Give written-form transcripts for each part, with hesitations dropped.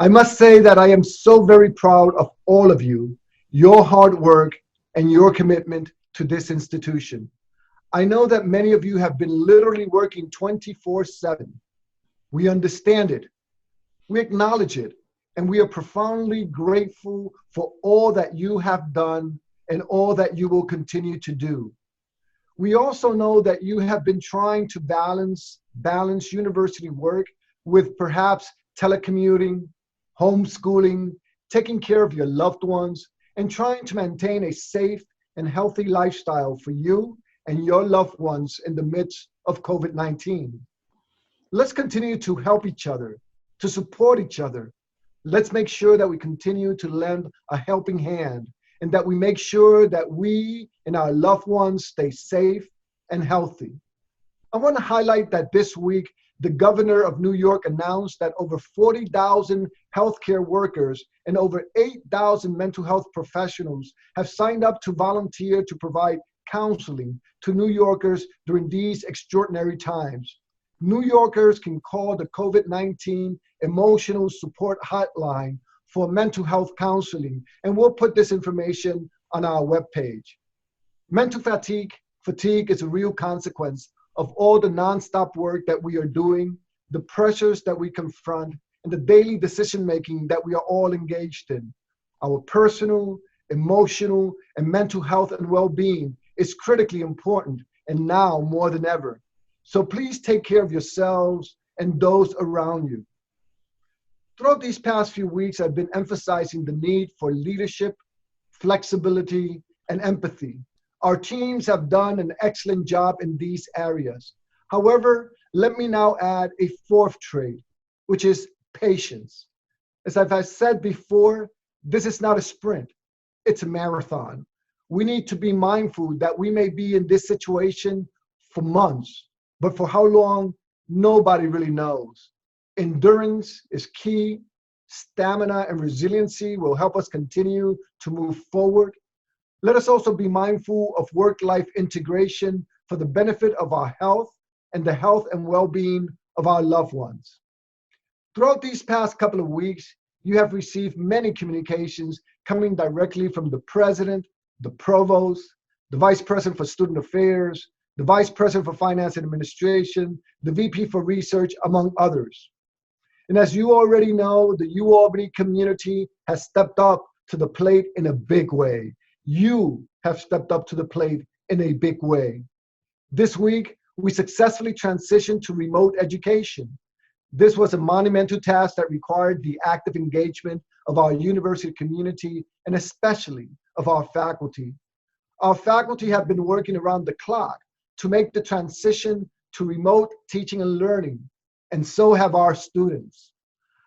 I must say that I am so very proud of all of you, your hard work, and your commitment to this institution. I know that many of you have been literally working 24/7. We understand it, we acknowledge it, and we are profoundly grateful for all that you have done and all that you will continue to do. We also know that you have been trying to balance university work with perhaps telecommuting, homeschooling, taking care of your loved ones, and trying to maintain a safe and healthy lifestyle for you and your loved ones in the midst of COVID-19. Let's continue to help each other, to support each other. Let's make sure that we continue to lend a helping hand and that we make sure that we and our loved ones stay safe and healthy. I want to highlight that this week, the governor of New York announced that over 40,000 healthcare workers and over 8,000 mental health professionals have signed up to volunteer to provide counseling to New Yorkers during these extraordinary times. New Yorkers can call the COVID-19 emotional support hotline for mental health counseling, and we'll put this information on our webpage. Mental fatigue is a real consequence of all the nonstop work that we are doing, the pressures that we confront, and the daily decision-making that we are all engaged in. Our personal, emotional, and mental health and well-being is critically important, and now more than ever. So please take care of yourselves and those around you. Throughout these past few weeks, I've been emphasizing the need for leadership, flexibility, and empathy. Our teams have done an excellent job in these areas. However, let me now add a fourth trait, which is patience. As I've said before, this is not a sprint, it's a marathon. We need to be mindful that we may be in this situation for months, but for how long, nobody really knows. Endurance is key. Stamina and resiliency will help us continue to move forward. Let us also be mindful of work-life integration for the benefit of our health and the health and well-being of our loved ones. Throughout these past couple of weeks, you have received many communications coming directly from the president, the provost, the vice president for student affairs, the vice president for finance and administration, the VP for research, among others. And as you already know, the UAlbany community has stepped up to the plate in a big way. You have stepped up to the plate in a big way. This week, we successfully transitioned to remote education. This was a monumental task that required the active engagement of our university community and especially of our faculty. Our faculty have been working around the clock to make the transition to remote teaching and learning, and so have our students.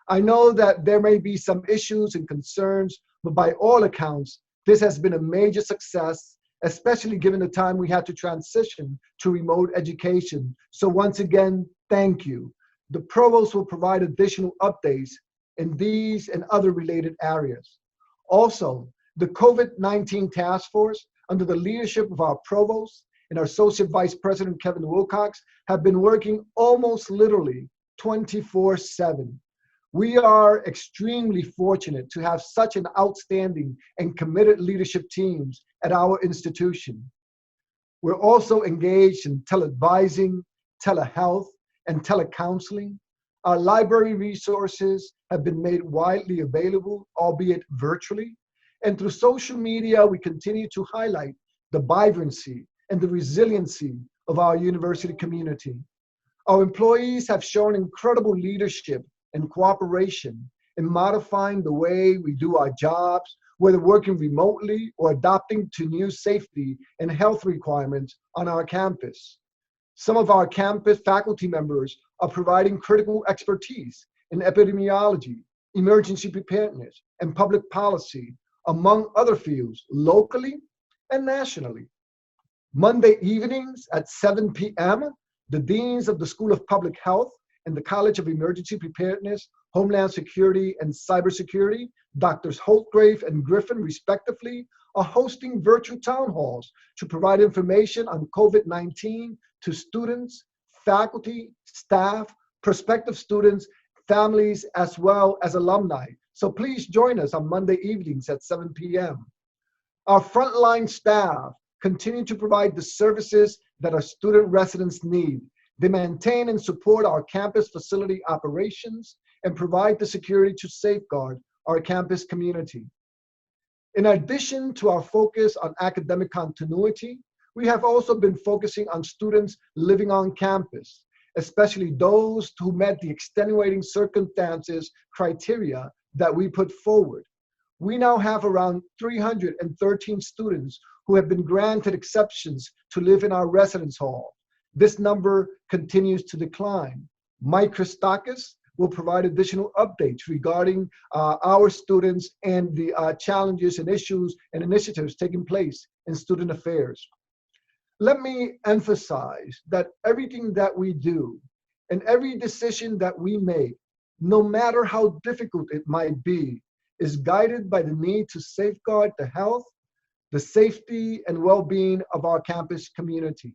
I know that there may be some issues and concerns, but by all accounts, this has been a major success, especially given the time we had to transition to remote education. So once again, thank you. The provost will provide additional updates in these and other related areas. Also, the COVID-19 task force, under the leadership of our provost and our associate vice president, Kevin Wilcox, have been working almost literally 24/7. We are extremely fortunate to have such an outstanding and committed leadership teams at our institution. We're also engaged in teleadvising, telehealth, and telecounseling. Our library resources have been made widely available, albeit virtually. And through social media, we continue to highlight the vibrancy and the resiliency of our university community. Our employees have shown incredible leadership and cooperation in modifying the way we do our jobs, whether working remotely or adapting to new safety and health requirements on our campus. Some of our campus faculty members are providing critical expertise in epidemiology, emergency preparedness, and public policy, among other fields, locally and nationally. Monday evenings at 7 p.m., the deans of the School of Public Health and the College of Emergency Preparedness, Homeland Security, and Cybersecurity, Drs. Holtgrave and Griffin, respectively, are hosting virtual town halls to provide information on COVID-19 to students, faculty, staff, prospective students, families, as well as alumni. So please join us on Monday evenings at 7 p.m. Our frontline staff continue to provide the services that our student residents need. They maintain and support our campus facility operations and provide the security to safeguard our campus community. In addition to our focus on academic continuity, we have also been focusing on students living on campus, especially those who met the extenuating circumstances criteria that we put forward. We now have around 313 students who have been granted exceptions to live in our residence hall. This number continues to decline. Mike Christakis will provide additional updates regarding our students and the challenges and issues and initiatives taking place in student affairs. Let me emphasize that everything that we do and every decision that we make, no matter how difficult it might be, is guided by the need to safeguard the health, the safety, and well-being of our campus community.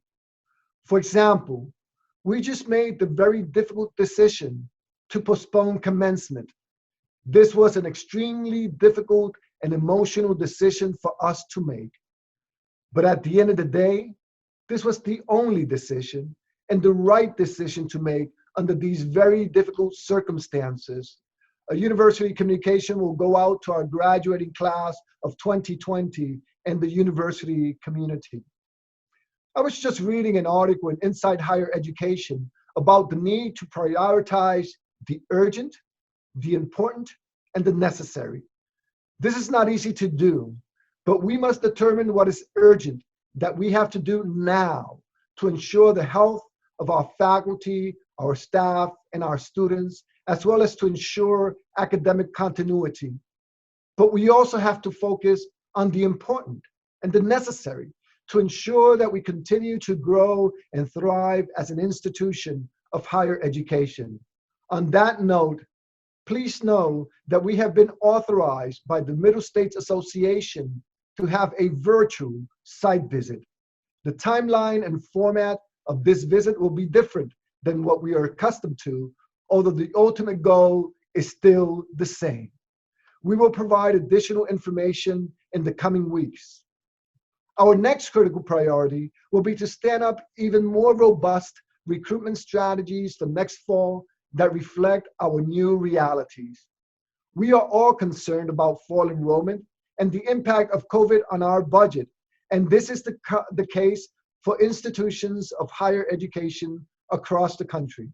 For example, we just made the very difficult decision to postpone commencement. This was an extremely difficult and emotional decision for us to make. But at the end of the day, this was the only decision and the right decision to make under these very difficult circumstances. A university communication will go out to our graduating class of 2020 and the university community. I was just reading an article in Inside Higher Education about the need to prioritize the urgent, the important, and the necessary. This is not easy to do, but we must determine what is urgent that we have to do now to ensure the health of our faculty, our staff, and our students, as well as to ensure academic continuity. But we also have to focus on the important and the necessary to ensure that we continue to grow and thrive as an institution of higher education. On that note, please know that we have been authorized by the Middle States Association to have a virtual site visit. The timeline and format of this visit will be different than what we are accustomed to, although the ultimate goal is still the same. We will provide additional information in the coming weeks. Our next critical priority will be to stand up even more robust recruitment strategies for next fall that reflect our new realities. We are all concerned about fall enrollment and the impact of COVID on our budget, and this is the case for institutions of higher education across the country.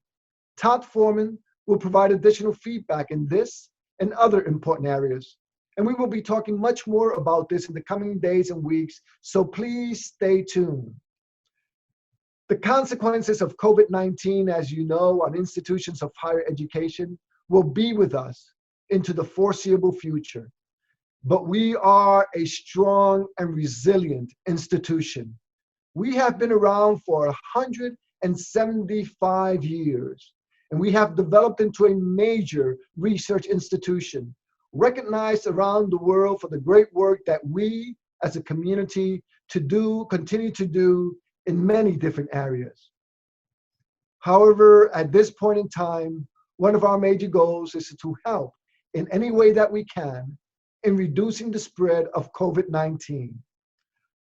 Todd Foreman will provide additional feedback in this and other important areas. And we will be talking much more about this in the coming days and weeks, so please stay tuned. The consequences of COVID-19, as you know, on institutions of higher education will be with us into the foreseeable future. But we are a strong and resilient institution. We have been around for 175 years, and we have developed into a major research institution, recognized around the world for the great work that we as a community continue to do in many different areas. However, at this point in time, one of our major goals is to help in any way that we can in reducing the spread of COVID-19.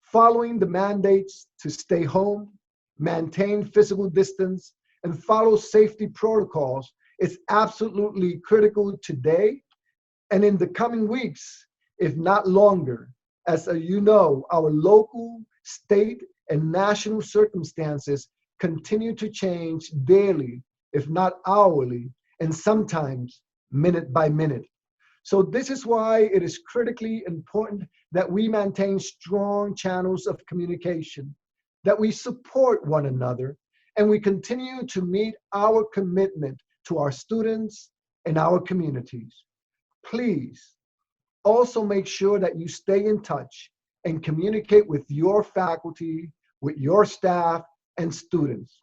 Following the mandates to stay home, maintain physical distance, and follow safety protocols is absolutely critical today and in the coming weeks, if not longer, as you know, our local, state, and national circumstances continue to change daily, if not hourly, and sometimes minute by minute. So this is why it is critically important that we maintain strong channels of communication, that we support one another, and we continue to meet our commitment to our students and our communities. Please also make sure that you stay in touch and communicate with your faculty, with your staff, and students.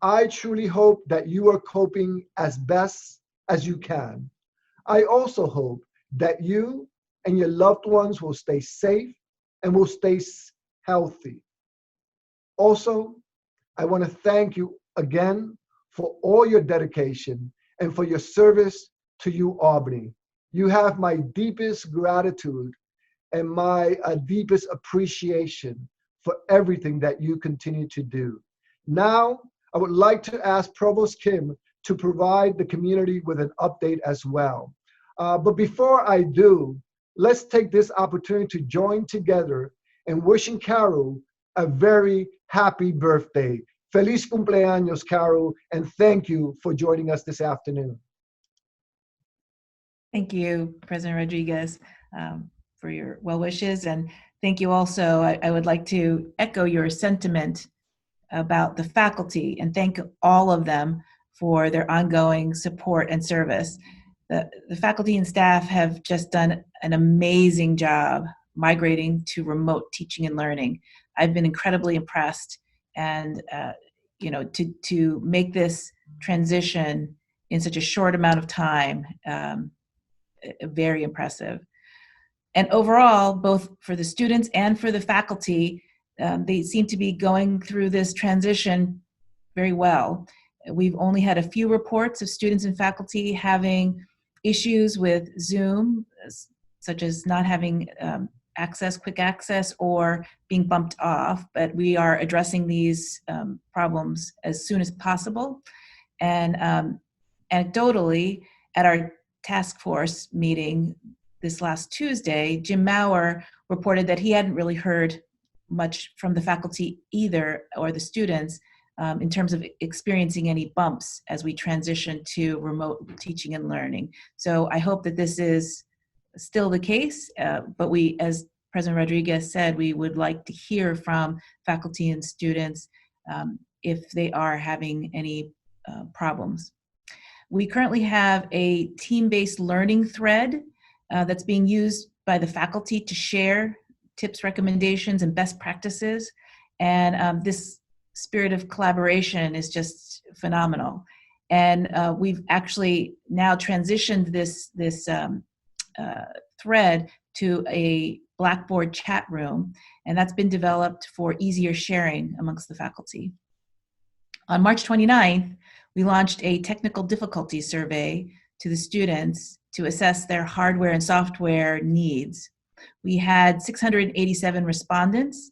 I truly hope that you are coping as best as you can. I also hope that you and your loved ones will stay safe and will stay healthy. Also, I want to thank you again for all your dedication and for your service to Albany. You have my deepest gratitude and my deepest appreciation for everything that you continue to do. Now, I would like to ask Provost Kim to provide the community with an update as well. But before I do, let's take this opportunity to join together in wishing Carol a very happy birthday. Feliz cumpleaños, Carol, and thank you for joining us this afternoon. Thank you, President Rodriguez, for your well wishes. And thank you also. I would like to echo your sentiment about the faculty and thank all of them for their ongoing support and service. The faculty and staff have just done an amazing job migrating to remote teaching and learning. I've been incredibly impressed, and to make this transition in such a short amount of time, very impressive. And overall, both for the students and for the faculty, they seem to be going through this transition very well. We've only had a few reports of students and faculty having issues with Zoom, such as not having quick access, or being bumped off, but we are addressing these problems as soon as possible. And anecdotally, at our task force meeting this last Tuesday, Jim Maurer reported that he hadn't really heard much from the faculty either, or the students, in terms of experiencing any bumps as we transition to remote teaching and learning. So I hope that this is still the case, but we, as President Rodriguez said, we would like to hear from faculty and students if they are having any problems. We currently have a team-based learning thread that's being used by the faculty to share tips, recommendations, and best practices. And this spirit of collaboration is just phenomenal. And we've actually now transitioned this thread to a Blackboard chat room, and that's been developed for easier sharing amongst the faculty. On March 29th, we launched a technical difficulty survey to the students to assess their hardware and software needs. We had 687 respondents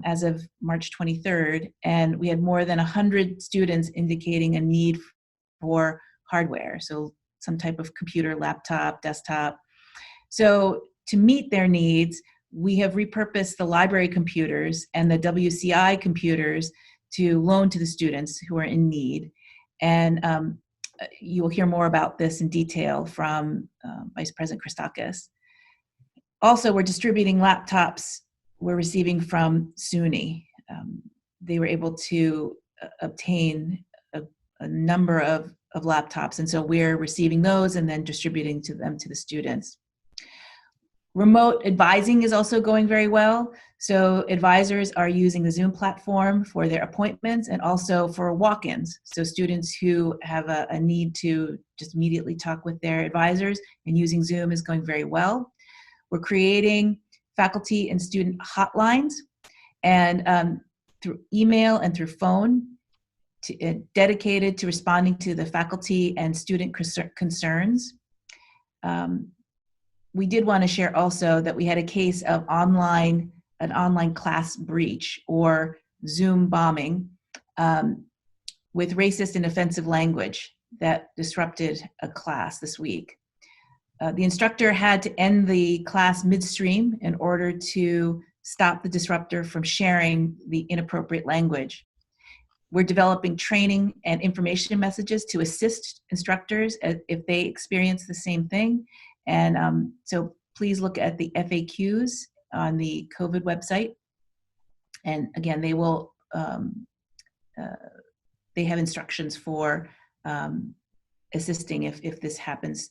as of March 23rd, and we had more than 100 students indicating a need for hardware, so some type of computer, laptop, desktop. So to meet their needs, we have repurposed the library computers and the WCI computers to loan to the students who are in need. And you will hear more about this in detail from Vice President Christakis. Also, we're distributing laptops we're receiving from SUNY. They were able to obtain a number of laptops, and so we're receiving those and then distributing them to the students. Remote advising is also going very well. So advisors are using the Zoom platform for their appointments and also for walk-ins. So students who have a need to just immediately talk with their advisors and using Zoom is going very well. We're creating faculty and student hotlines, and through email and through phone, dedicated to responding to the faculty and student concerns. We did want to share also that we had a case of an online class breach, or Zoom bombing, with racist and offensive language that disrupted a class this week. The instructor had to end the class midstream in order to stop the disruptor from sharing the inappropriate language. We're developing training and information messages to assist instructors if they experience the same thing. And so please look at the FAQs on the COVID website. And again, they will, they have instructions for assisting if this happens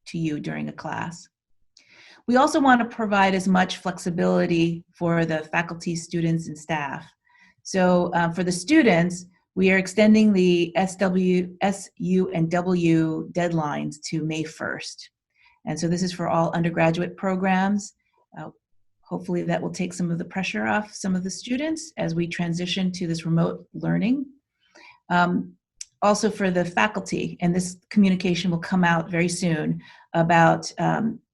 to you during a class. We also want to provide as much flexibility for the faculty, students, and staff. So for the students, we are extending the SU and W deadlines to May 1st. And so this is for all undergraduate programs. Hopefully that will take some of the pressure off some of the students as we transition to this remote learning. also for the faculty, and this communication will come out very soon about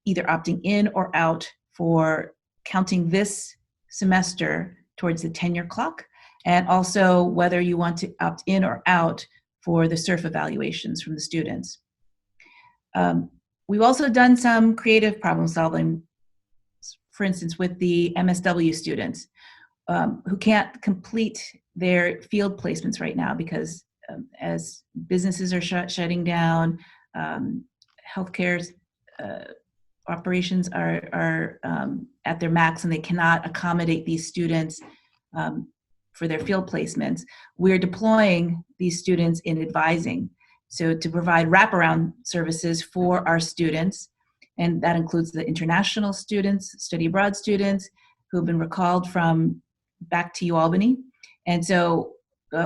either opting in or out for counting this semester towards the tenure clock, and also whether you want to opt in or out for the SURF evaluations from the students. We've also done some creative problem solving, for instance, with the MSW students who can't complete their field placements right now because as businesses are shutting down, healthcare operations are at their max and they cannot accommodate these students for their field placements. We're deploying these students in advising, so to provide wraparound services for our students, and that includes the international students, study abroad students who have been recalled from back to UAlbany. And so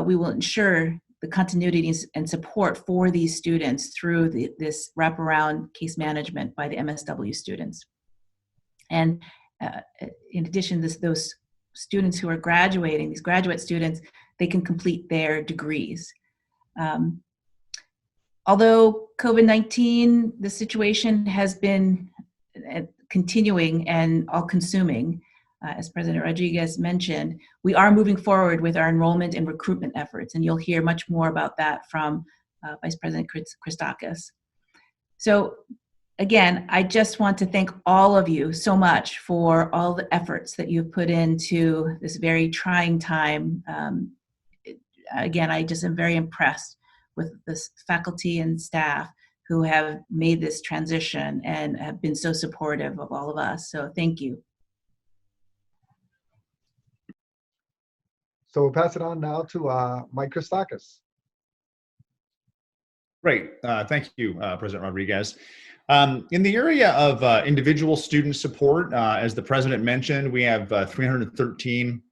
we will ensure the continuity and support for these students through this wraparound case management by the MSW students. And in addition, those students who are graduating, these graduate students, they can complete their degrees. Although COVID-19, the situation has been continuing and all-consuming, as President Rodriguez mentioned, we are moving forward with our enrollment and recruitment efforts, and you'll hear much more about that from Vice President Christakis. So again, I just want to thank all of you so much for all the efforts that you've put into this very trying time. Again, I just am very impressed with this faculty and staff who have made this transition and have been so supportive of all of us. So thank you. So we'll pass it on now to Mike Christakis. Great. Thank you, President Rodriguez. In the area of individual student support, as the President mentioned, we have 313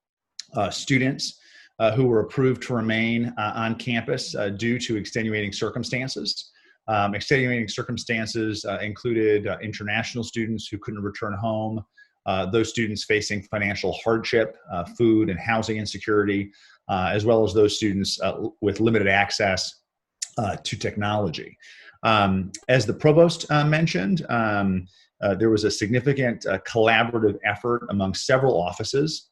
students who were approved to remain on campus due to extenuating circumstances. Extenuating circumstances included international students who couldn't return home, those students facing financial hardship, food and housing insecurity, as well as those students with limited access to technology. As the Provost mentioned, there was a significant collaborative effort among several offices,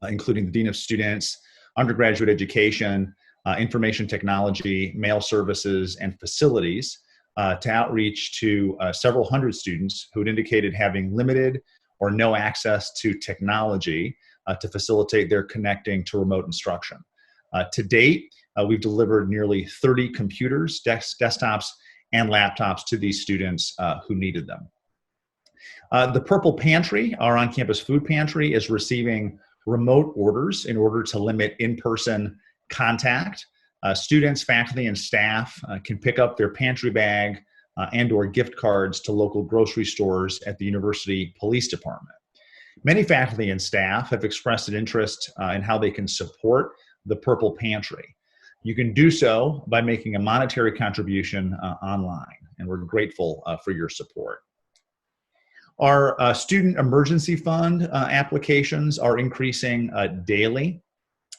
including the Dean of Students, Undergraduate Education, Information Technology, Mail Services, and Facilities to outreach to several hundred students who had indicated having limited or no access to technology to facilitate their connecting to remote instruction. To date, we've delivered nearly 30 computers, desktops, and laptops to these students who needed them. The Purple Pantry, our on-campus food pantry, is receiving remote orders in order to limit in-person contact. Students, faculty, and staff can pick up their pantry bag and or gift cards to local grocery stores at the University Police Department. Many faculty and staff have expressed an interest in how they can support the Purple Pantry. You can do so by making a monetary contribution online, and we're grateful for your support. Our Student Emergency Fund applications are increasing daily.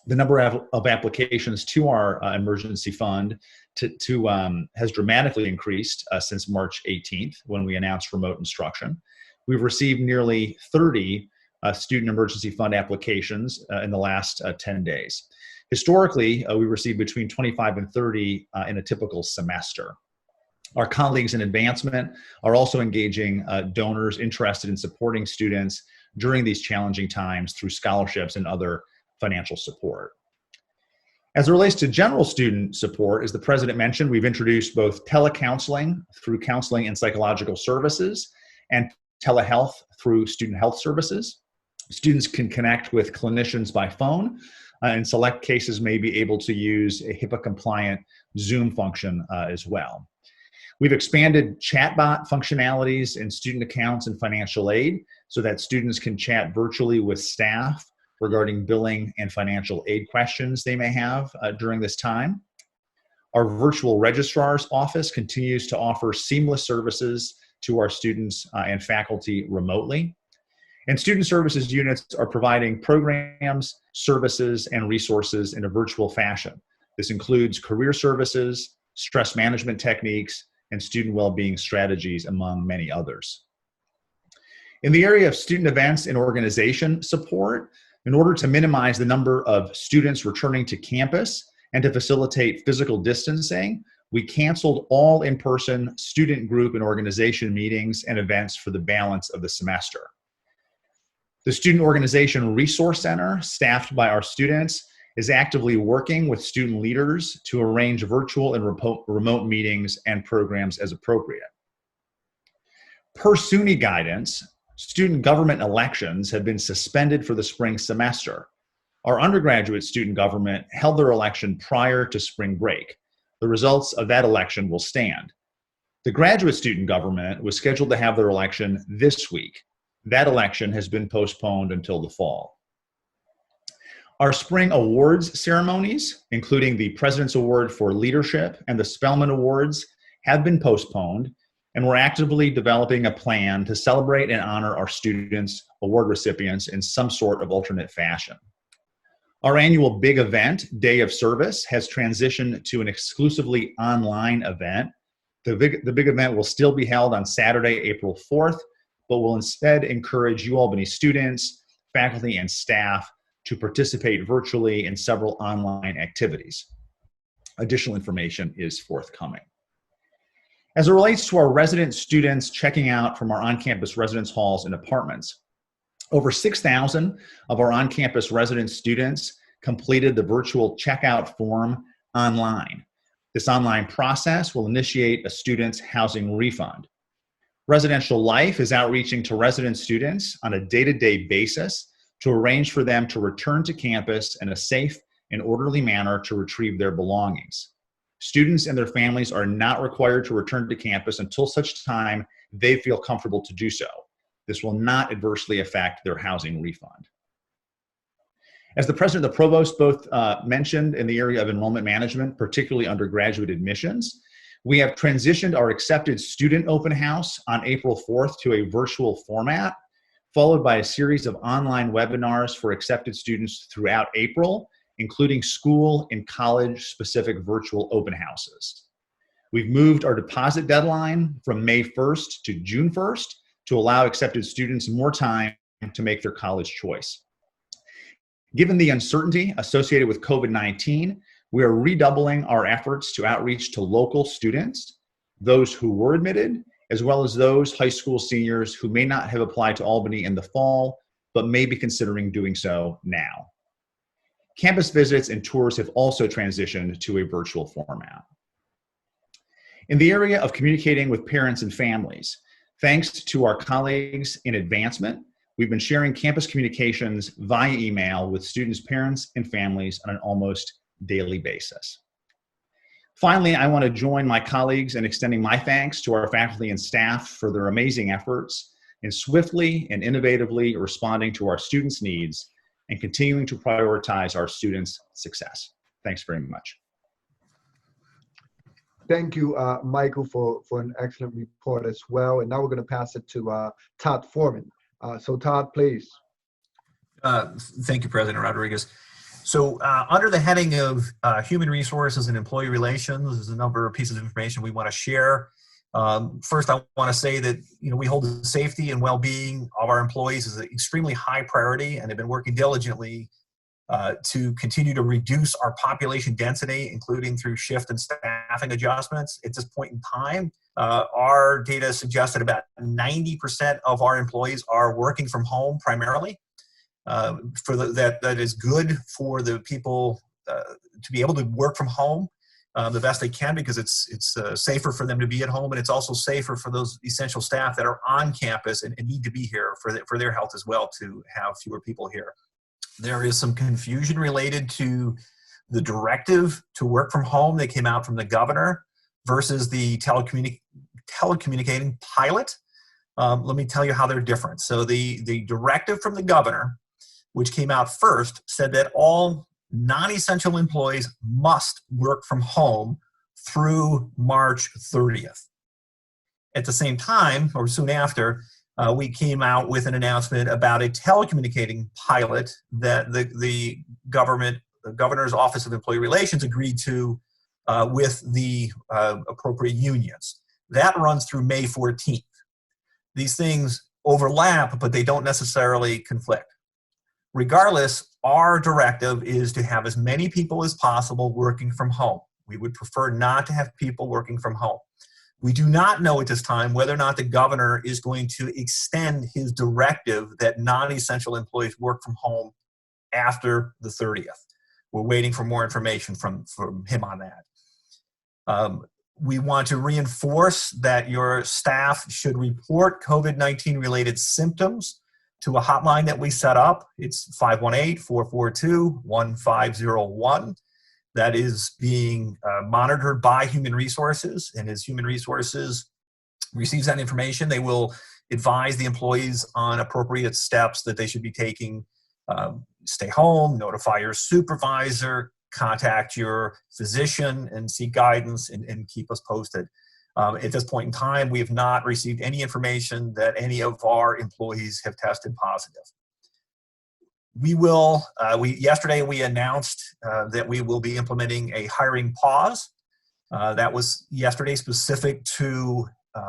The number of applications to our emergency fund has dramatically increased since March 18th, when we announced remote instruction. We've received nearly 30 student emergency fund applications in the last 10 days. Historically, we receive between 25 and 30 in a typical semester. Our colleagues in advancement are also engaging donors interested in supporting students during these challenging times through scholarships and other financial support. As it relates to general student support, as the President mentioned, we've introduced both telecounseling through Counseling and Psychological Services and telehealth through Student Health Services. Students can connect with clinicians by phone, in select cases may be able to use a HIPAA-compliant Zoom function as well. We've expanded chatbot functionalities in student accounts and financial aid so that students can chat virtually with staff regarding billing and financial aid questions they may have during this time. Our virtual registrar's office continues to offer seamless services to our students and faculty remotely. And student services units are providing programs, services, and resources in a virtual fashion. This includes career services, stress management techniques, and student well-being strategies, among many others. In the area of student events and organization support, in order to minimize the number of students returning to campus and to facilitate physical distancing, we canceled all in-person student group and organization meetings and events for the balance of the semester. The Student Organization Resource Center, staffed by our students, is actively working with student leaders to arrange virtual and remote meetings and programs as appropriate. Per SUNY guidance, student government elections have been suspended for the spring semester. Our undergraduate student government held their election prior to spring break. The results of that election will stand. The graduate student government was scheduled to have their election this week. That election has been postponed until the fall. Our spring awards ceremonies, including the President's Award for Leadership and the Spelman Awards, have been postponed, and we're actively developing a plan to celebrate and honor our students' award recipients in some sort of alternate fashion. Our annual big event, Day of Service, has transitioned to an exclusively online event. The big event will still be held on Saturday, April 4th, but will instead encourage UAlbany students, faculty, and staff to participate virtually in several online activities. Additional information is forthcoming. As it relates to our resident students checking out from our on-campus residence halls and apartments, over 6,000 of our on-campus resident students completed the virtual checkout form online. This online process will initiate a student's housing refund. Residential Life is outreaching to resident students on a day-to-day basis to arrange for them to return to campus in a safe and orderly manner to retrieve their belongings. Students and their families are not required to return to campus until such time they feel comfortable to do so. This will not adversely affect their housing refund. As the President and the Provost both mentioned in the area of enrollment management, particularly undergraduate admissions, we have transitioned our accepted student open house on April 4th to a virtual format, followed by a series of online webinars for accepted students throughout April, including school and college-specific virtual open houses. We've moved our deposit deadline from May 1st to June 1st to allow accepted students more time to make their college choice. Given the uncertainty associated with COVID-19, we are redoubling our efforts to outreach to local students, those who were admitted, as well as those high school seniors who may not have applied to Albany in the fall, but may be considering doing so now. Campus visits and tours have also transitioned to a virtual format. In the area of communicating with parents and families, thanks to our colleagues in advancement, we've been sharing campus communications via email with students' parents and families on an almost daily basis. Finally, I want to join my colleagues in extending my thanks to our faculty and staff for their amazing efforts in swiftly and innovatively responding to our students' needs and continuing to prioritize our students' success. Thanks very much. Thank you, Michael, for an excellent report as well. And now we're going to pass it to Todd Foreman. So Todd, please. Thank you, President Rodriguez. So under the heading of human resources and employee relations, there's a number of pieces of information we want to share. First, I want to say that we hold the safety and well-being of our employees as an extremely high priority, and have been working diligently to continue to reduce our population density, including through shift and staffing adjustments. At this point in time, our data suggests that about 90% of our employees are working from home primarily. That is good for the people to be able to work from home the best they can, because it's safer for them to be at home, and it's also safer for those essential staff that are on campus and need to be here for their health as well, to have fewer people here. There is some confusion related to the directive to work from home that came out from the governor versus the telecommunicating pilot. Let me tell you how they're different. So the directive from the governor, which came out first, said that all non-essential employees must work from home through March 30th. At the same time, or soon after, we came out with an announcement about a telecommunicating pilot that the government the Governor's Office of Employee Relations agreed to with the appropriate unions. That runs through May 14th. These things overlap, but they don't necessarily conflict. Regardless, our directive is to have as many people as possible working from home. We would prefer not to have people working from home. We do not know at this time whether or not the governor is going to extend his directive that non-essential employees work from home after the 30th. We're waiting for more information from him on that. We want to reinforce that your staff should report COVID-19 related symptoms to a hotline that we set up. It's 518-442-1501. That is being monitored by Human Resources, and as Human Resources receives that information, they will advise the employees on appropriate steps that they should be taking. Stay home, notify your supervisor, contact your physician and seek guidance, and keep us posted. At this point in time, we have not received any information that any of our employees have tested positive. Yesterday we announced that we will be implementing a hiring pause. That was yesterday specific to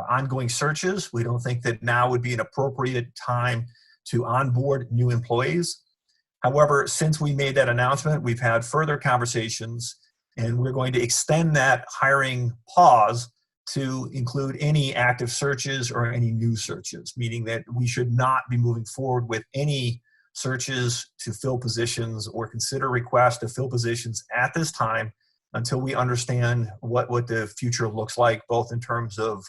ongoing searches. We don't think that now would be an appropriate time to onboard new employees. However, since we made that announcement, we've had further conversations, and we're going to extend that hiring pause to include any active searches or any new searches, meaning that we should not be moving forward with any searches to fill positions or consider requests to fill positions at this time until we understand what the future looks like, both in terms of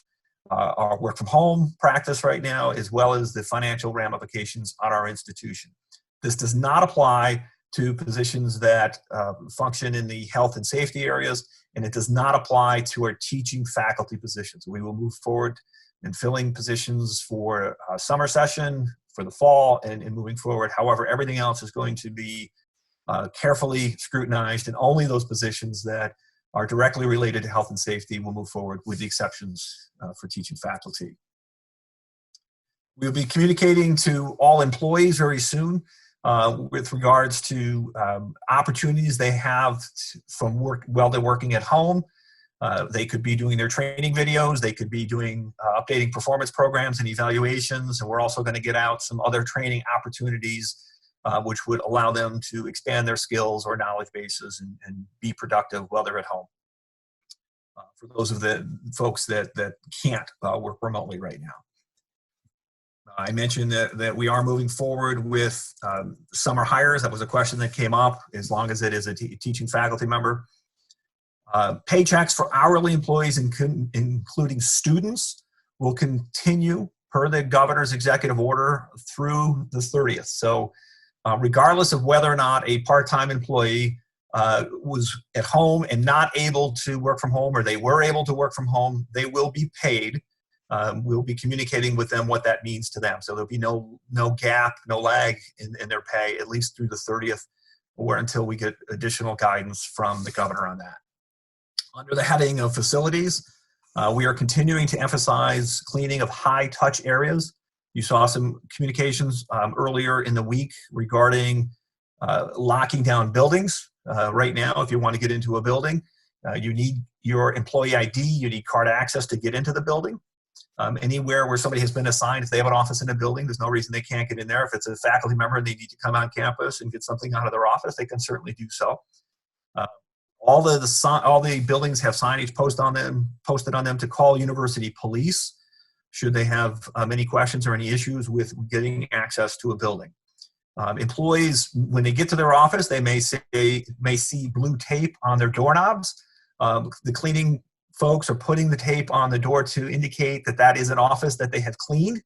our work from home practice right now, as well as the financial ramifications on our institution. This does not apply to positions that function in the health and safety areas, and it does not apply to our teaching faculty positions. We will move forward in filling positions for summer session, for the fall, and moving forward. However, everything else is going to be carefully scrutinized, and only those positions that are directly related to health and safety will move forward, with the exceptions for teaching faculty. We'll be communicating to all employees very soon with regards to opportunities they have from work while they're working at home. They could be doing their training videos. They could be doing updating performance programs and evaluations. And we're also going to get out some other training opportunities which would allow them to expand their skills or knowledge bases and be productive while they're at home. For those of the folks that can't work remotely right now. I mentioned that we are moving forward with summer hires. That was a question that came up, as long as it is a teaching faculty member. Paychecks for hourly employees, including students, will continue per the governor's executive order through the 30th. So regardless of whether or not a part-time employee was at home and not able to work from home, or they were able to work from home, they will be paid. We'll be communicating with them what that means to them. So there'll be no gap, no lag in their pay, at least through the 30th, or until we get additional guidance from the governor on that. Under the heading of facilities, we are continuing to emphasize cleaning of high-touch areas. You saw some communications earlier in the week regarding locking down buildings. Right now, if you want to get into a building, you need your employee ID, you need card access to get into the building. Anywhere where somebody has been assigned, if they have an office in a building, there's no reason they can't get in there. If it's a faculty member and they need to come on campus and get something out of their office, they can certainly do so. All the buildings have signage posted on them to call university police should they have any questions or any issues with getting access to a building. Employees, when they get to their office, they may see blue tape on their doorknobs. The cleaning folks are putting the tape on the door to indicate that that is an office that they have cleaned.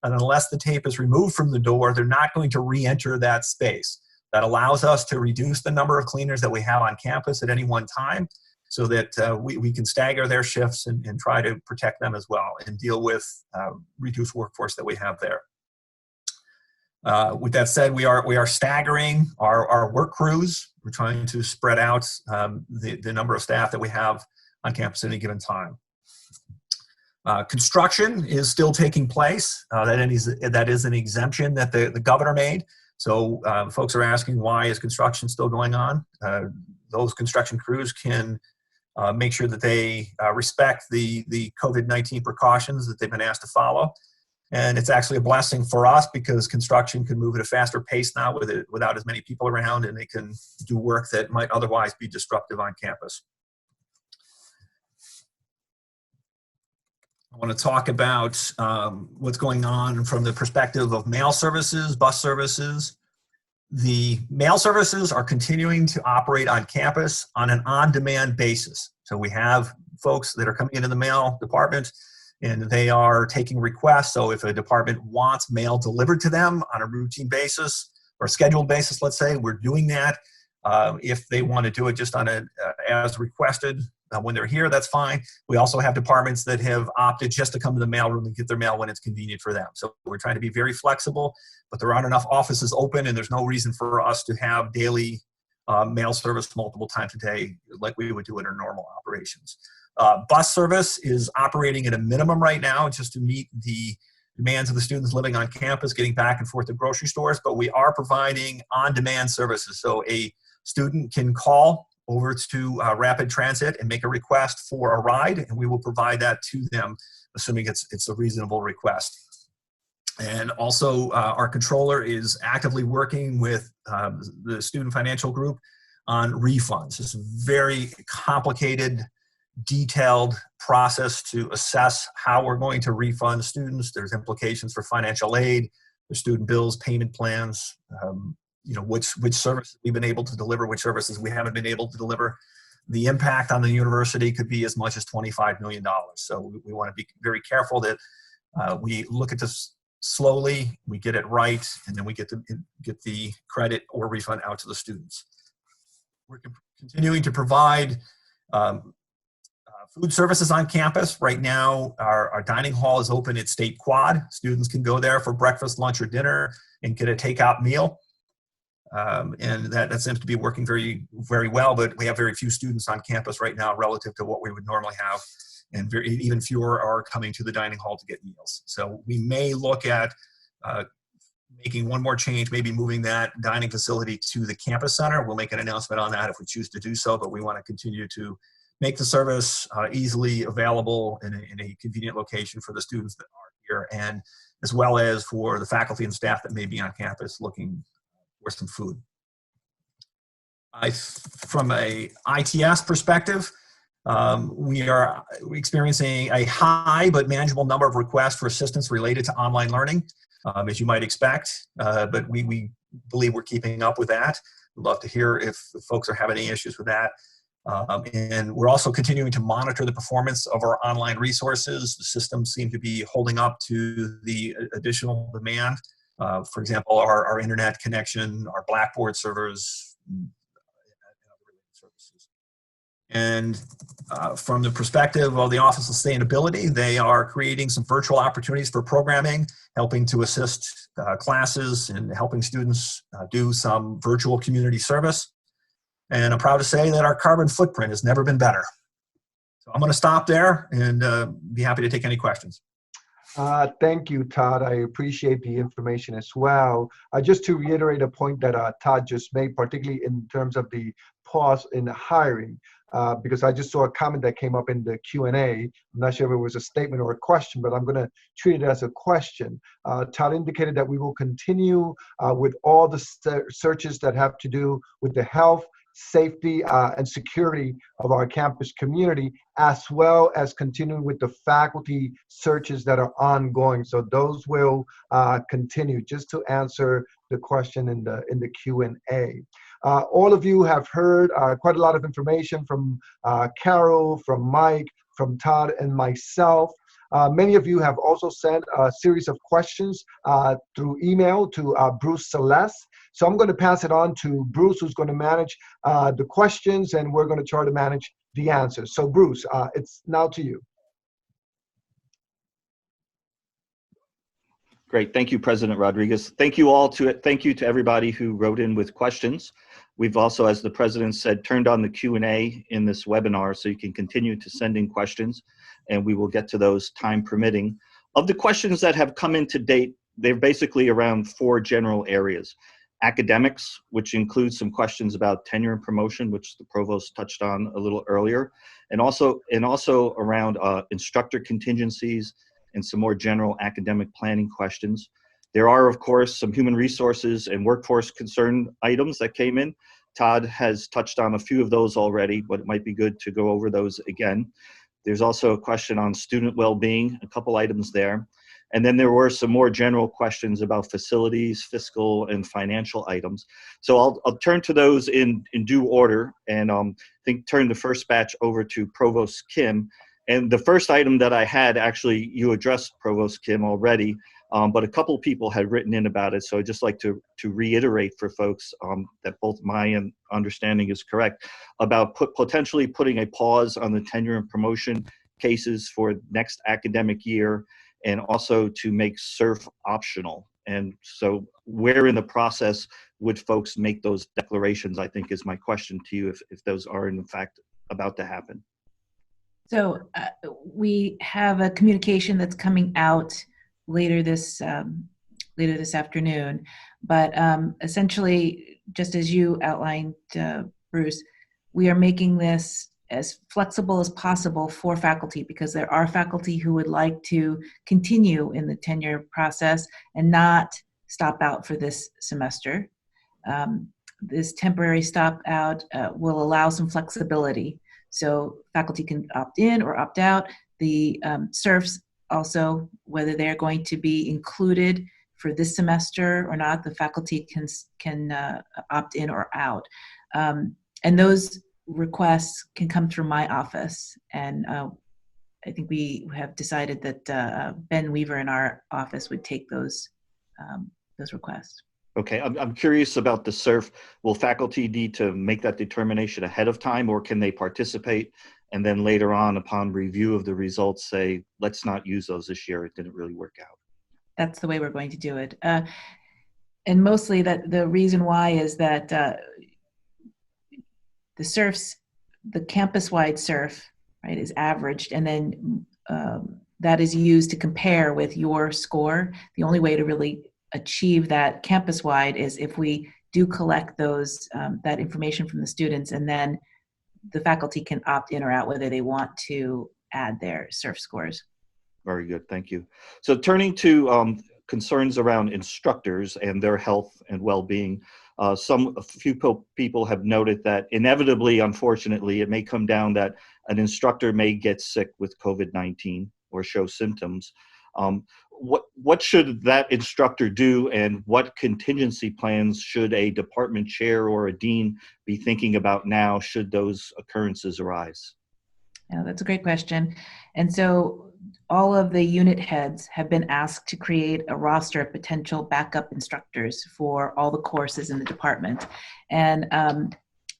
And unless the tape is removed from the door, they're not going to re-enter that space. That allows us to reduce the number of cleaners that we have on campus at any one time, so that we can stagger their shifts and try to protect them as well and deal with reduced workforce that we have there. With that said, we are staggering our work crews. We're trying to spread out the number of staff that we have on campus at any given time. Construction is still taking place. That is an exemption that the governor made. So folks are asking, why is construction still going on? Those construction crews can make sure that they respect the COVID-19 precautions that they've been asked to follow. And it's actually a blessing for us because construction can move at a faster pace now without as many people around, and they can do work that might otherwise be disruptive on campus. I want to talk about what's going on from the perspective of mail services, bus services. The mail services are continuing to operate on campus on an on-demand basis. So we have folks that are coming into the mail department and they are taking requests. So if a department wants mail delivered to them on a routine basis or scheduled basis, let's say, we're doing that. If they want to do it just on a as requested when they're here, that's fine. We also have departments that have opted just to come to the mailroom and get their mail when it's convenient for them. So we're trying to be very flexible, but there aren't enough offices open and there's no reason for us to have daily mail service multiple times a day like we would do in our normal operations. Bus service is operating at a minimum right now just to meet the demands of the students living on campus, getting back and forth to grocery stores, but we are providing on-demand services. So a student can call over to Rapid Transit and make a request for a ride, and we will provide that to them, assuming it's a reasonable request. And also, our controller is actively working with the student financial group on refunds. It's a very complicated, detailed process to assess how we're going to refund students. There's implications for financial aid, the student bills, payment plans, which services we've been able to deliver, which services we haven't been able to deliver. The impact on the university could be as much as $25 million. So we want to be very careful that we look at this slowly, we get it right, and then we get the credit or refund out to the students. We're continuing to provide food services on campus. Right now, our dining hall is open at State Quad. Students can go there for breakfast, lunch, or dinner and get a takeout meal. And that seems to be working very, very well, but we have very few students on campus right now relative to what we would normally have, and even fewer are coming to the dining hall to get meals. So we may look at making one more change, maybe moving that dining facility to the campus center. We'll make an announcement on that if we choose to do so, but we want to continue to make the service easily available in a convenient location for the students that are here, and as well as for the faculty and staff that may be on campus looking for some food. From a ITS perspective, we are experiencing a high but manageable number of requests for assistance related to online learning, as you might expect, but we believe we're keeping up with that. We'd love to hear if folks are having any issues with that. And we're also continuing to monitor the performance of our online resources. The systems seem to be holding up to the additional demand. For example, our internet connection, our Blackboard servers, and other related services. And from the perspective of the Office of Sustainability, they are creating some virtual opportunities for programming, helping to assist classes and helping students do some virtual community service. And I'm proud to say that our carbon footprint has never been better. So I'm going to stop there and be happy to take any questions. Thank you, Todd. I appreciate the information as well. Just to reiterate a point that Todd just made, particularly in terms of the pause in the hiring, because I just saw a comment that came up in the Q&A. I'm not sure if it was a statement or a question, but I'm going to treat it as a question. Todd indicated that we will continue with all the searches that have to do with the health, safety, and security of our campus community, as well as continuing with the faculty searches that are ongoing. So those will continue, just to answer the question in the Q&A. All of you have heard quite a lot of information from Carol, from Mike, from Todd, and myself. Many of you have also sent a series of questions through email to Bruce Celeste. So I'm going to pass it on to Bruce, who's going to manage the questions, and we're going to try to manage the answers. So Bruce, it's now to you. Great. Thank you, President Rodriguez. Thank you to everybody who wrote in with questions. We've also, as the President said, turned on the Q&A in this webinar, so you can continue to send in questions, and we will get to those time permitting. Of the questions that have come in to date, they're basically around 4 general areas. academics, which includes some questions about tenure and promotion, which the provost touched on a little earlier, and also around instructor contingencies and some more general academic planning questions. There are, of course, some human resources and workforce concern items that came in. Todd has touched on a few of those already, but it might be good to go over those again. There's also a question on student well-being, a couple items there. And then there were some more general questions about facilities, fiscal, and financial items. So I'll turn to those in due order, and turn the first batch over to Provost Kim. And the first item that I had, actually, you addressed, Provost Kim, already, but a couple people had written in about it. So I'd just like to reiterate for folks that both my understanding is correct about potentially putting a pause on the tenure and promotion cases for next academic year, and also to make SURF optional. And so where in the process would folks make those declarations, I think, is my question to you, if those are in fact about to happen. So we have a communication that's coming out later this afternoon, but essentially, just as you outlined, Bruce, we are making this as flexible as possible for faculty, because there are faculty who would like to continue in the tenure process and not stop out for this semester. This temporary stop out will allow some flexibility. So faculty can opt in or opt out. The SURFs also, whether they're going to be included for this semester or not, the faculty can opt in or out. And those requests can come through my office. And I think we have decided that Ben Weaver in our office would take those requests. Okay, I'm curious about the SURF. Will faculty need to make that determination ahead of time, or can they participate and then later on, upon review of the results, say, let's not use those this year, it didn't really work out? That's the way we're going to do it. And mostly that the reason why is that the SURFs, the campus-wide SURF, right, is averaged, and then that is used to compare with your score. The only way to really achieve that campus-wide is if we do collect those that information from the students, and then the faculty can opt in or out whether they want to add their SURF scores. Very good, thank you. So turning to concerns around instructors and their health and well-being, a few people have noted that inevitably, unfortunately, it may come down that an instructor may get sick with COVID-19 or show symptoms. What should that instructor do, and what contingency plans should a department chair or a dean be thinking about now should those occurrences arise? Yeah, that's a great question. And so all of the unit heads have been asked to create a roster of potential backup instructors for all the courses in the department. And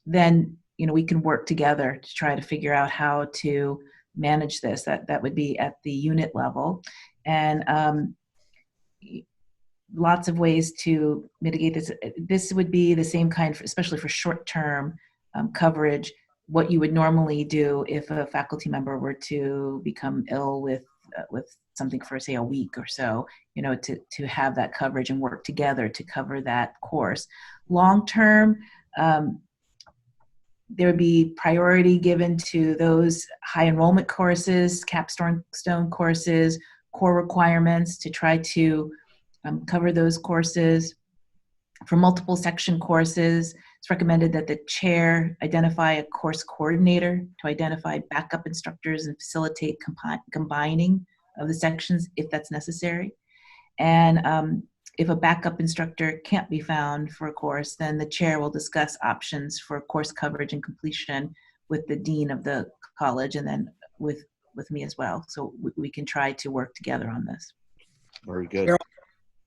then, we can work together to try to figure out how to manage this. That would be at the unit level. And lots of ways to mitigate this. This would be the same kind, especially for short-term coverage, what you would normally do if a faculty member were to become ill with something for, say, a week or so, to have that coverage and work together to cover that course. Long-term, there would be priority given to those high enrollment courses, capstone courses, core requirements, to try to cover those courses. For multiple section courses, it's recommended that the chair identify a course coordinator to identify backup instructors and facilitate combining of the sections if that's necessary. And if a backup instructor can't be found for a course, then the chair will discuss options for course coverage and completion with the dean of the college, and then with me as well. So we can try to work together on this. Very good. Carol,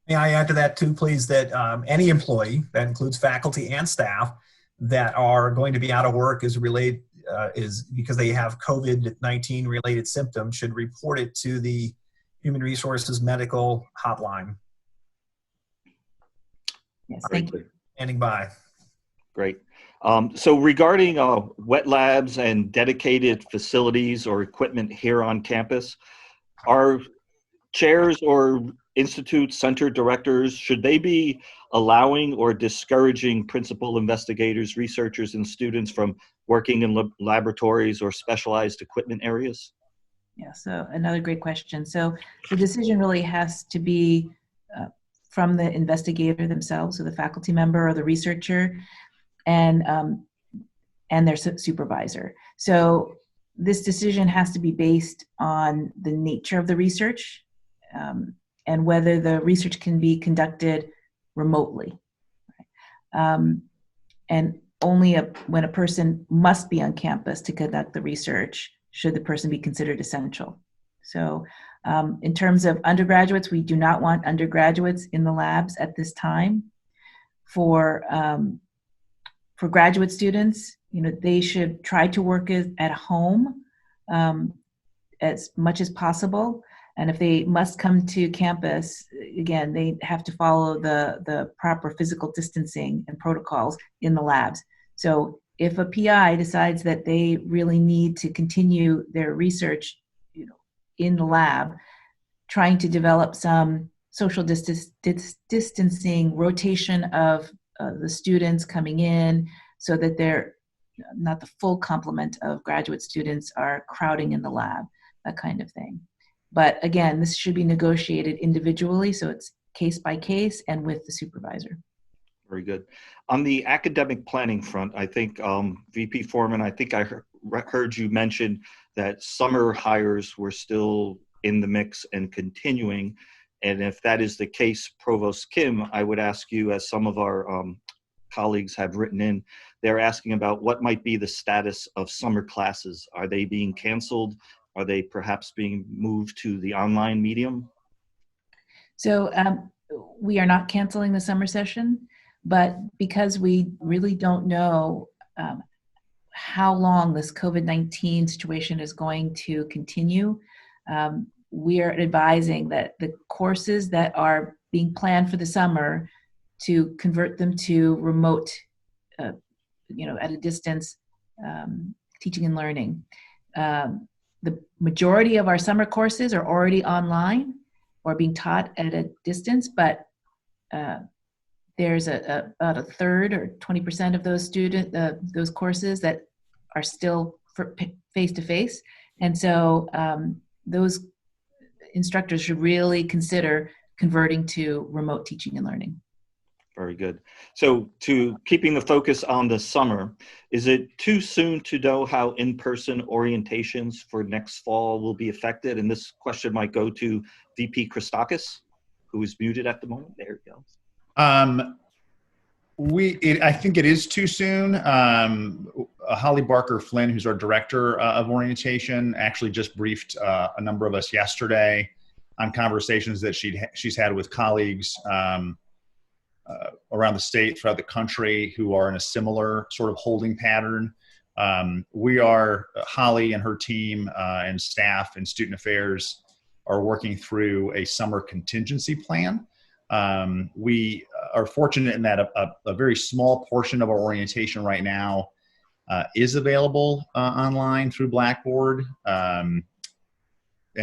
may I add to that too, please, that any employee, that includes faculty and staff, that are going to be out of work is because they have COVID-19 related symptoms should report it to the Human Resources Medical Hotline. Yes, thank you. Standing by. Great. So regarding wet labs and dedicated facilities or equipment here on campus, are chairs or institute center directors, should they be allowing or discouraging principal investigators, researchers, and students from working in laboratories or specialized equipment areas? Yeah, so another great question. So the decision really has to be from the investigator themselves, so the faculty member or the researcher, and their supervisor. So this decision has to be based on the nature of the research and whether the research can be conducted remotely. And only when a person must be on campus to conduct the research should the person be considered essential. So in terms of undergraduates, we do not want undergraduates in the labs at this time. For graduate students, they should try to work at home as much as possible. And if they must come to campus, again, they have to follow the proper physical distancing and protocols in the labs. So if a PI decides that they really need to continue their research, in the lab, trying to develop some social distancing, rotation of the students coming in so that they're not the full complement of graduate students are crowding in the lab, that kind of thing. But again, this should be negotiated individually, so it's case by case and with the supervisor. Very good. On the academic planning front, I think VP Foreman, I think I heard you mention that summer hires were still in the mix and continuing. And if that is the case, Provost Kim, I would ask you, as some of our colleagues have written in, they're asking about what might be the status of summer classes. Are they being canceled? Are they perhaps being moved to the online medium? So we are not canceling the summer session, but because we really don't know how long this COVID-19 situation is going to continue, we are advising that the courses that are being planned for the summer to convert them to remote, at a distance, teaching and learning. The majority of our summer courses are already online or being taught at a distance, but there's about a third or 20% of those courses that are still face-to-face. And so those instructors should really consider converting to remote teaching and learning. Very good. So to keeping the focus on the summer, is it too soon to know how in-person orientations for next fall will be affected? And this question might go to VP Christakis, who is muted at the moment. There you go. I think it is too soon. Holly Barker Flynn, who's our director of orientation, actually just briefed a number of us yesterday on conversations that she's had with colleagues around the state, throughout the country, who are in a similar sort of holding pattern. Holly and her team and staff and student affairs are working through a summer contingency plan. We are fortunate in that a very small portion of our orientation right now is available online through Blackboard. And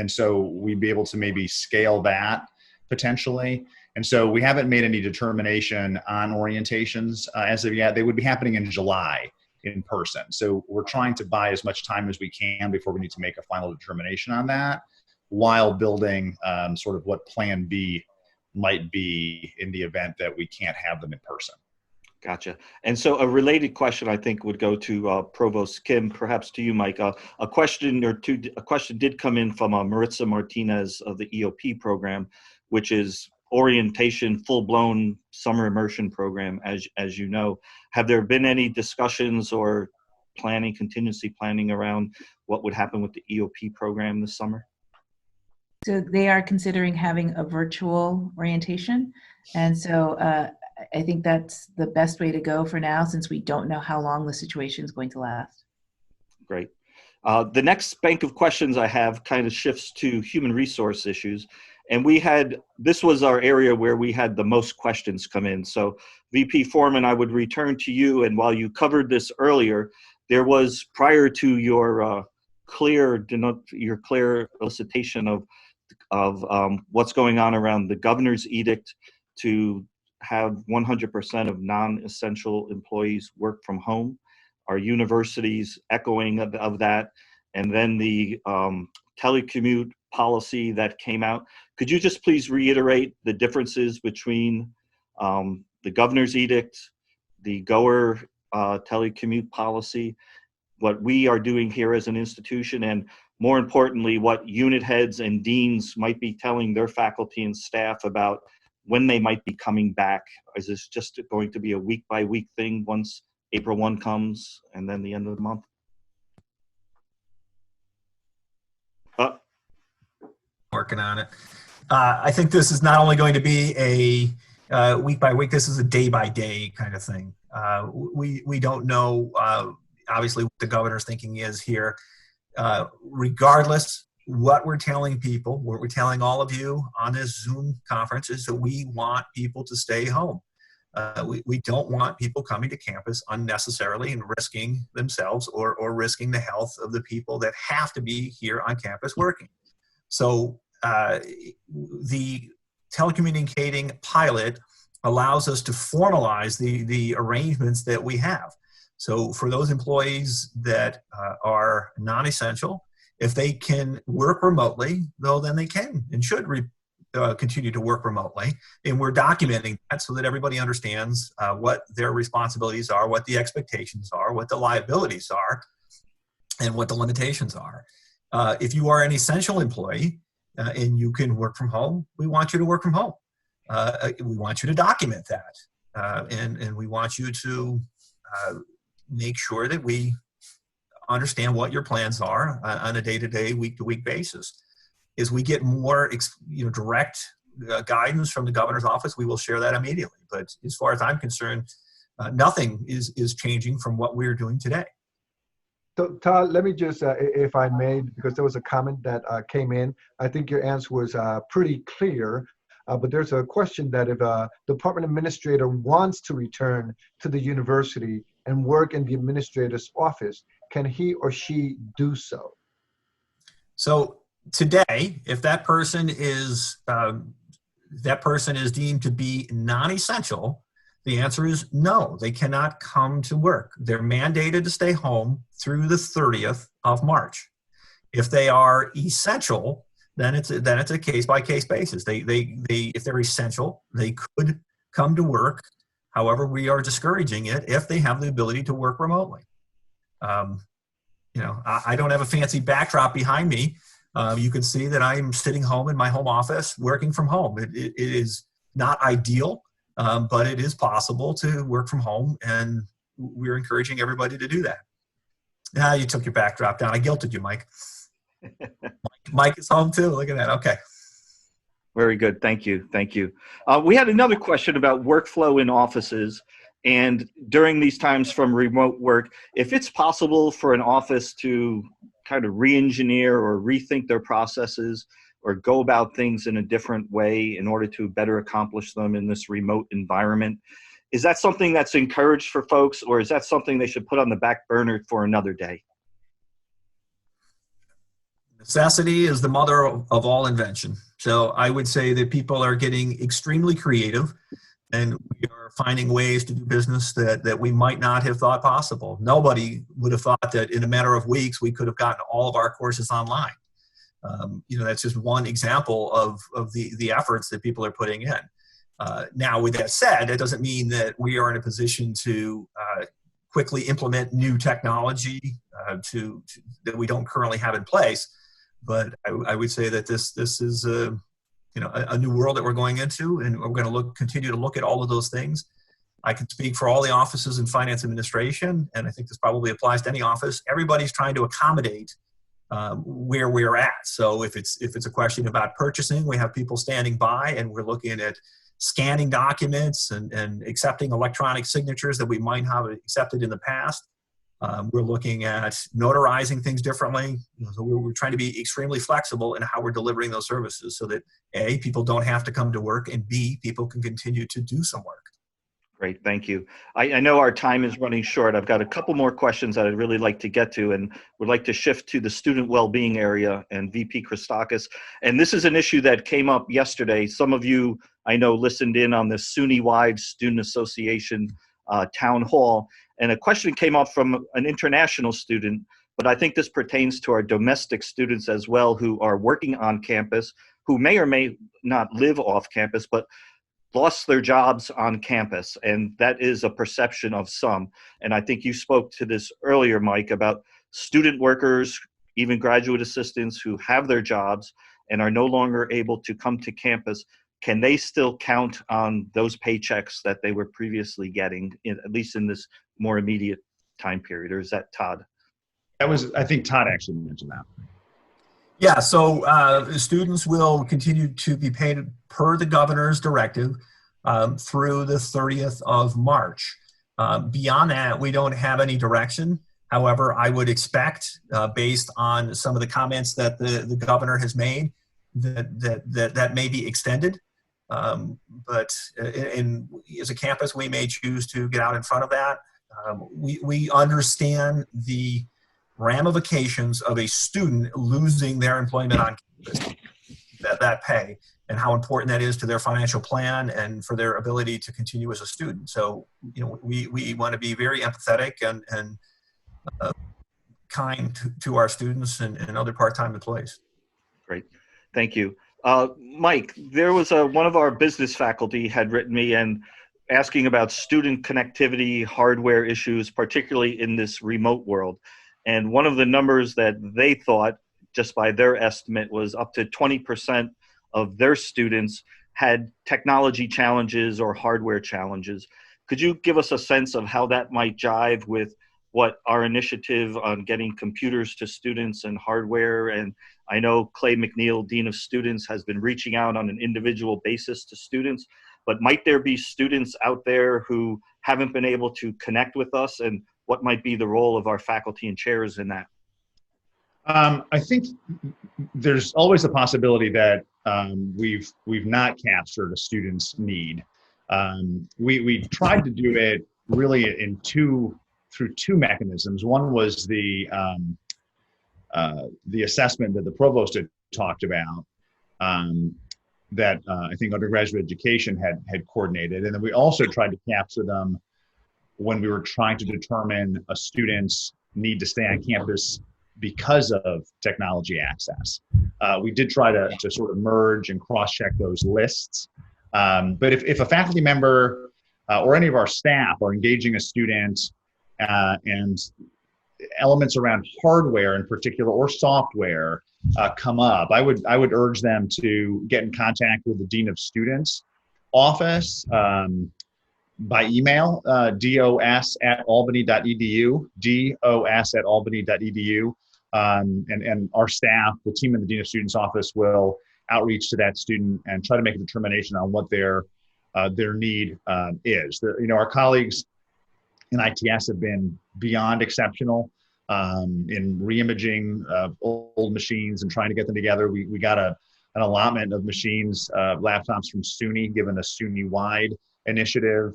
so we'd be able to maybe scale that potentially. And so we haven't made any determination on orientations as of yet. They would be happening in July in person. So we're trying to buy as much time as we can before we need to make a final determination on that, while building sort of what plan B might be in the event that we can't have them in person. Gotcha. And so a related question, I think, would go to Provost Kim, perhaps to you, Mike. A question did come in from Maritza Martinez of the EOP program, which is orientation, full-blown summer immersion program, as you know. Have there been any discussions or contingency planning around what would happen with the EOP program this summer? So they are considering having a virtual orientation. And so I think that's the best way to go for now, since we don't know how long the situation is going to last. Great. The next bank of questions I have kind of shifts to human resource issues. And this was our area where we had the most questions come in. So VP Foreman, I would return to you. And while you covered this earlier, there was, prior to your clear elicitation of of what's going on around the governor's edict to have 100% of non-essential employees work from home, our universities echoing of that, and then the telecommute policy that came out. Could you just please reiterate the differences between the governor's edict, the GOER telecommute policy, what we are doing here as an institution, and more importantly, what unit heads and deans might be telling their faculty and staff about when they might be coming back? Is this just going to be a week-by-week thing once April 1 comes and then the end of the month? Working on it. I think this is not only going to be a week by week, this is a day by day kind of thing. We don't know, obviously, what the governor's thinking is here. Regardless, what we're telling people, what we're telling all of you on this Zoom conference is that we want people to stay home. We don't want people coming to campus unnecessarily and risking themselves or risking the health of the people that have to be here on campus working. So the telecommunicating pilot allows us to formalize the arrangements that we have. So for those employees that are non-essential, if they can work remotely, though, then they can and should continue to work remotely. And we're documenting that so that everybody understands what their responsibilities are, what the expectations are, what the liabilities are, and what the limitations are. If you are an essential employee and you can work from home, we want you to work from home. We want you to document that. And we want you to make sure that we understand what your plans are on a day-to-day, week-to-week basis. As we get more direct guidance from the governor's office, we will share that immediately. But as far as I'm concerned, nothing is changing from what we're doing today. So, Todd, let me just, if I may, because there was a comment that came in. I think your answer was pretty clear, but there's a question that if a department administrator wants to return to the university and work in the administrator's office, can he or she do so? So today, if that person is deemed to be non-essential, the answer is no, they cannot come to work. They're mandated to stay home through the 30th of March. If they are essential, then it's a case-by-case basis. If they're essential, they could come to work. However, we are discouraging it if they have the ability to work remotely. I don't have a fancy backdrop behind me. You can see that I'm sitting home in my home office working from home. It is not ideal, but it is possible to work from home, and we're encouraging everybody to do that. Now you took your backdrop down. I guilted you, Mike. Mike is home too. Look at that. Okay. Very good. Thank you. Thank you. We had another question about workflow in offices. And during these times from remote work, if it's possible for an office to kind of re-engineer or rethink their processes or go about things in a different way in order to better accomplish them in this remote environment, is that something that's encouraged for folks, or is that something they should put on the back burner for another day? Necessity is the mother of all invention. So I would say that people are getting extremely creative, and we are finding ways to do business that we might not have thought possible. Nobody would have thought that in a matter of weeks we could have gotten all of our courses online. That's just one example of the efforts that people are putting in. Now, with that said, it doesn't mean that we are in a position to quickly implement new technology that we don't currently have in place. But I would say that this is a new world that we're going into, and we're going to continue to look at all of those things. I can speak for all the offices in finance administration, and I think this probably applies to any office. Everybody's trying to accommodate where we're at. So if it's a question about purchasing, we have people standing by, and we're looking at scanning documents and accepting electronic signatures that we might have accepted in the past. We're looking at notarizing things differently. So we're trying to be extremely flexible in how we're delivering those services so that A, people don't have to come to work, and B, people can continue to do some work. Great, thank you. I know our time is running short. I've got a couple more questions that I'd really like to get to, and would like to shift to the student well-being area and VP Christakis. And this is an issue that came up yesterday. Some of you, I know, listened in on the SUNY-wide Student Association town hall, and a question came up from an international student, but I think this pertains to our domestic students as well who are working on campus, who may or may not live off campus, but lost their jobs on campus, and that is a perception of some. And I think you spoke to this earlier, Mike, about student workers, even graduate assistants who have their jobs and are no longer able to come to campus. Can they still count on those paychecks that they were previously getting, at least in this more immediate time period? Or is that Todd? That was, I think Todd actually mentioned that. Yeah, so students will continue to be paid per the governor's directive through the 30th of March. Beyond that, we don't have any direction. However, I would expect, based on some of the comments that the governor has made, that may be extended. But as a campus, we may choose to get out in front of that. We understand the ramifications of a student losing their employment on campus, that pay, and how important that is to their financial plan and for their ability to continue as a student. So, you know, we want to be very empathetic and kind to our students and other part-time employees. Great, thank you. Mike, there was one of our business faculty had written me and asking about student connectivity, hardware issues, particularly in this remote world. And one of the numbers that they thought, just by their estimate, was up to 20% of their students had technology challenges or hardware challenges. Could you give us a sense of how that might jive with what our initiative on getting computers to students and hardware? And I know Clay McNeil, Dean of Students, has been reaching out on an individual basis to students, but might there be students out there who haven't been able to connect with us, and what might be the role of our faculty and chairs in that? I think there's always a possibility that we've not captured a student's need. We tried to do it really through two mechanisms. One was the assessment that the provost had talked about, that I think undergraduate education had coordinated, and then we also tried to capture them when we were trying to determine a student's need to stay on campus because of technology access. We did try to sort of merge and cross-check those lists. But if a faculty member or any of our staff are engaging a student and elements around hardware in particular or software come up, I would urge them to get in contact with the Dean of Students office by email, dos@albany.edu, dos@albany.edu. And our staff, the team in the Dean of Students office, will outreach to that student and try to make a determination on what their need is. Our colleagues in ITS have been beyond exceptional in re-imaging old machines and trying to get them together. We got an allotment of machines, laptops from SUNY, given a SUNY-wide initiative.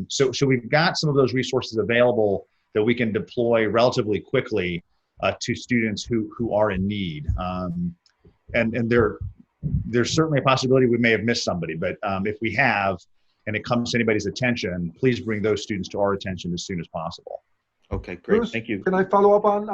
So we've got some of those resources available that we can deploy relatively quickly to students who are in need. And there's certainly a possibility we may have missed somebody, but if we have, and it comes to anybody's attention, please bring those students to our attention as soon as possible. Okay, great. Bruce, thank you. Can I follow up on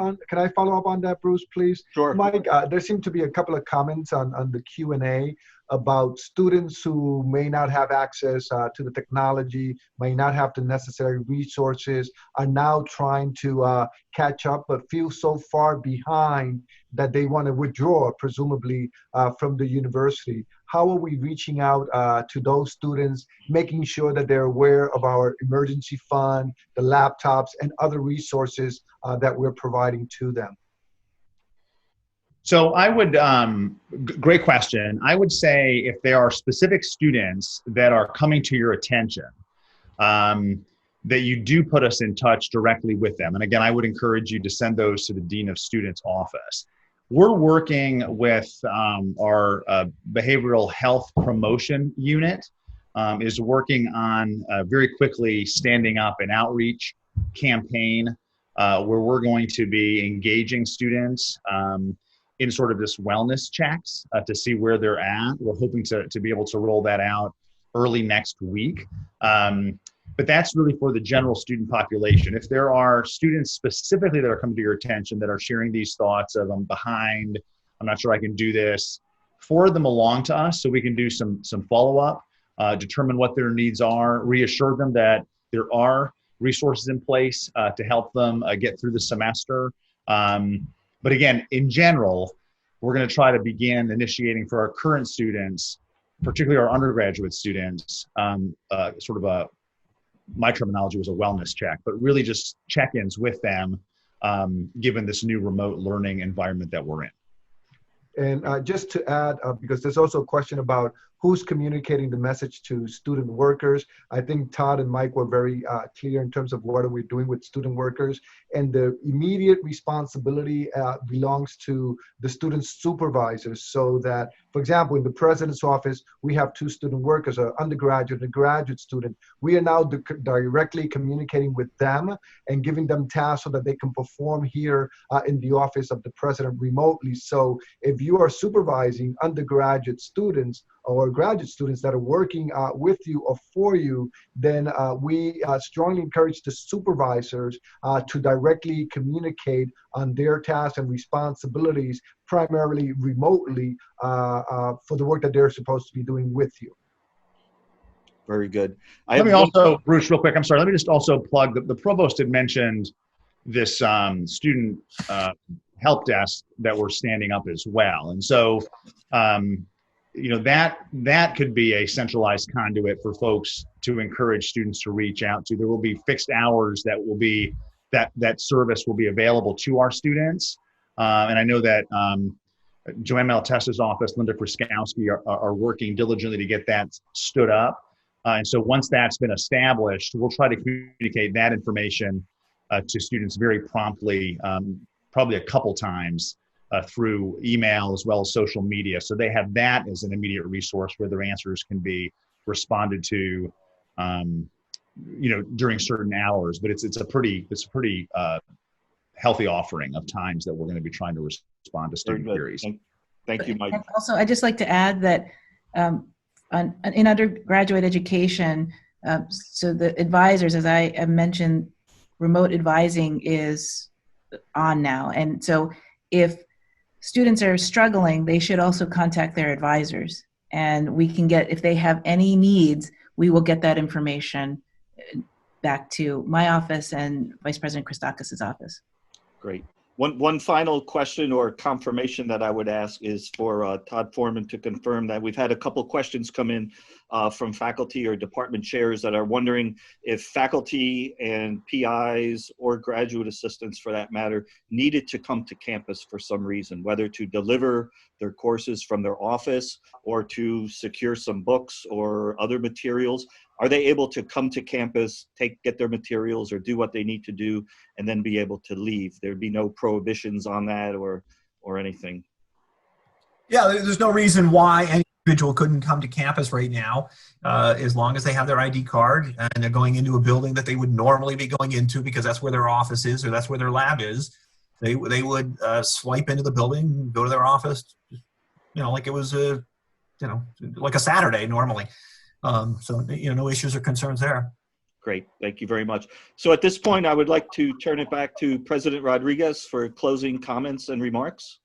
that, Bruce, please? Sure. Mike, there seemed to be a couple of comments on the Q&A about students who may not have access to the technology, may not have the necessary resources, are now trying to catch up, but feel so far behind that they want to withdraw, presumably, from the university. How are we reaching out to those students, making sure that they're aware of our emergency fund, the laptops, and other resources that we're providing to them? So I would, great question. I would say if there are specific students that are coming to your attention, that you do put us in touch directly with them. And again, I would encourage you to send those to the Dean of Students office. We're working with our behavioral health promotion unit is working on very quickly standing up an outreach campaign where we're going to be engaging students in sort of this wellness checks to see where they're at. We're hoping to be able to roll that out early next week. But that's really for the general student population. If there are students specifically that are coming to your attention that are sharing these thoughts of I'm behind, I'm not sure I can do this, forward them along to us so we can do some follow-up, determine what their needs are, reassure them that there are resources in place to help them get through the semester. But again, in general, we're going to try to begin initiating for our current students, particularly our undergraduate students, sort of my terminology was a wellness check, but really just check-ins with them, given this new remote learning environment that we're in. And just to add, because there's also a question about who's communicating the message to student workers. I think Todd and Mike were very clear in terms of what are we doing with student workers. And the immediate responsibility belongs to the student supervisors, so that, for example, in the president's office, we have 2 student workers, an undergraduate and a graduate student. We are now directly communicating with them and giving them tasks so that they can perform here in the office of the president remotely. So if you are supervising undergraduate students or graduate students that are working with you or for you, then we strongly encourage the supervisors to directly communicate on their tasks and responsibilities, primarily remotely, for the work that they're supposed to be doing with you. Very good. Let me also, Bruce, real quick, I'm sorry, let me just also plug, the provost had mentioned this student help desk that we're standing up as well. And so, you know, that could be a centralized conduit for folks to encourage students to reach out to. There will be fixed hours that will be, that service will be available to our students. And I know that Joanne Malatesta's office, Linda Kraskowski are working diligently to get that stood up. And so once that's been established, we'll try to communicate that information to students very promptly, probably a couple times through email as well as social media. So they have that as an immediate resource where their answers can be responded to, you know, during certain hours. But it's a pretty healthy offering of times that we're going to be trying to respond to student queries. Thank you, Mike. Also, I'd just like to add that in undergraduate education, so the advisors, as I mentioned, remote advising is on now. And so if students are struggling, they should also contact their advisors. And we can get, if they have any needs, we will get that information back to my office and Vice President Christakis' office. Great. One final question or confirmation that I would ask is for Todd Foreman to confirm that we've had a couple questions come in from faculty or department chairs that are wondering if faculty and PIs or graduate assistants, for that matter, needed to come to campus for some reason, whether to deliver their courses from their office or to secure some books or other materials. Are they able to come to campus, get their materials or do what they need to do and then be able to leave? There'd be no prohibitions on that or anything. Yeah, there's no reason why any individual couldn't come to campus right now, as long as they have their ID card and they're going into a building that they would normally be going into because that's where their office is or that's where their lab is. They would swipe into the building, go to their office, you know, like it was you know, like a Saturday normally. So, you know, no issues or concerns there. Great. Thank you very much. So at this point, I would like to turn it back to President Rodriguez for closing comments and remarks.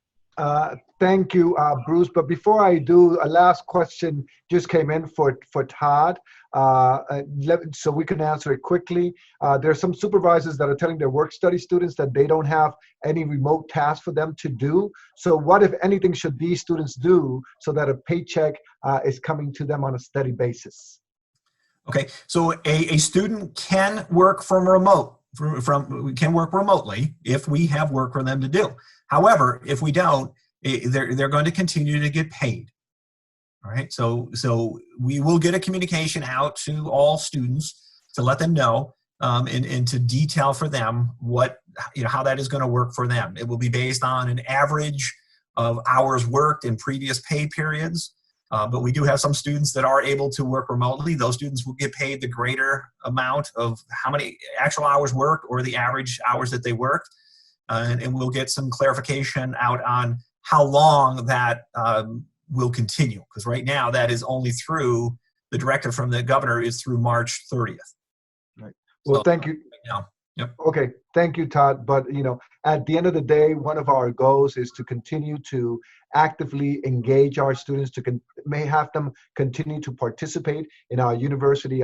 Thank you, Bruce. But before I do, a last question just came in for Todd, so we can answer it quickly. There are some supervisors that are telling their work study students that they don't have any remote tasks for them to do. So what, if anything, should these students do so that a paycheck is coming to them on a steady basis? Okay, so a student can work from remote. Can work remotely if we have work for them to do. However, if we don't, they're going to continue to get paid. All right, so we will get a communication out to all students to let them know and to detail for them what, you know, how that is going to work for them. It will be based on an average of hours worked in previous pay periods. But we do have some students that are able to work remotely. Those students will get paid the greater amount of how many actual hours worked or the average hours that they worked. And we'll get some clarification out on how long that will continue. Because right now that is only through, the directive from the governor is through March 30th. Right. Well, So, thank you. Yep. Okay, thank you, Todd. But at the end of the day, one of our goals is to continue to actively engage our students, may have them continue to participate in our university